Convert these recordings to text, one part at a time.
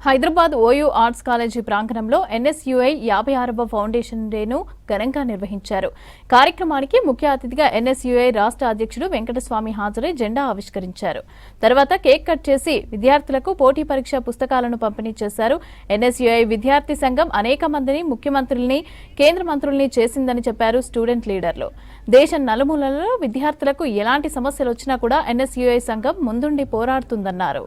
Hyderabad OU arts college ప్రాంగణంలో NSUI 56వ foundation డేను ఘనంగా నిర్వహించారు. కార్యక్రమానికి ముఖ్య అతిథిగా ఎన్ఎస్యుఐ రాష్ట్ర అధ్యక్షుడు వెంకటస్వామి హాజరై జెండా ఆవిష్కరించారు. తర్వాత కేక్ కట్ చేసి విద్యార్థులకు పోటీ పరీక్ష పుస్తకాలను పంపిణీ చేశారు. ఎన్ఎస్యుఐ విద్యార్థి సంఘం అనేక మందిని ముఖ్యమంత్రుల్ని, కేంద్ర మంత్రుల్ని చేసిందని చెప్పారు స్టూడెంట్ లీడర్లు. దేశం నలుమూలలలో విద్యార్థులకు ఎలాంటి సమస్యలు వచ్చినా కూడా ఎన్ఎస్యుఐ సంఘం ముందుండి పోరాడుతుందన్నారు.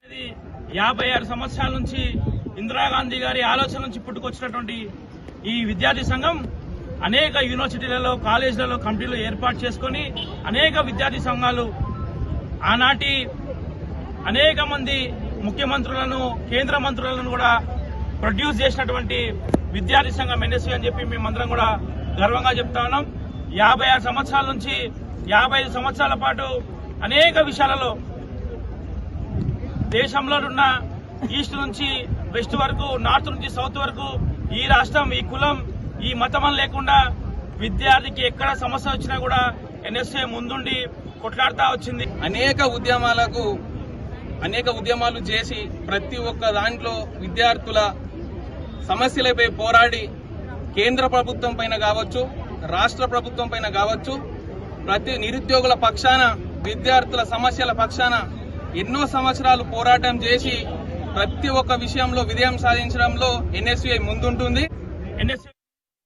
ఇది 56 సంవత్సరాల నుంచి ఇందిరాగాంధీ గారి ఆలోచన నుంచి పుట్టుకొచ్చినటువంటి ఈ విద్యార్థి సంఘం అనేక యూనివర్సిటీలలో, కాలేజీలలో కమిటీలు ఏర్పాటు చేసుకుని అనేక విద్యార్థి సంఘాలు ఆనాటి అనేక మంది ముఖ్యమంత్రులను, కేంద్ర మంత్రులను కూడా ప్రొడ్యూస్ చేసినటువంటి విద్యార్థి సంఘం ఎన్ఎస్యూ అని చెప్పి మేమందరం కూడా గర్వంగా చెప్తా ఉన్నాం. 56 సంవత్సరాల నుంచి 55 సంవత్సరాల పాటు అనేక విషయాలలో దేశంలో ఉన్న ఈస్ట్ నుంచి వెస్ట్ వరకు, నార్త్ నుంచి సౌత్ వరకు ఈ రాష్ట్రం, ఈ కులం, ఈ మతం లేకుండా విద్యార్థికి ఎక్కడ సమస్య వచ్చినా కూడా ఎన్ఎస్యూ ముందుండి కొట్లాడుతూ వచ్చింది. అనేక ఉద్యమాలు చేసి ప్రతి ఒక్క దాంట్లో విద్యార్థుల సమస్యలపై పోరాడి కేంద్ర ప్రభుత్వం పైన కావచ్చు, రాష్ట్ర ప్రభుత్వం పైన కావచ్చు, ప్రతి నిరుద్యోగుల పక్షాన, విద్యార్థుల సమస్యల పక్షాన ఎన్నో సంవత్సరాలు పోరాటం చేసి ప్రతి ఒక్క విషయంలో విజయం సాధించడంలో ఎన్ఎస్యుఐ ముందుంటుంది.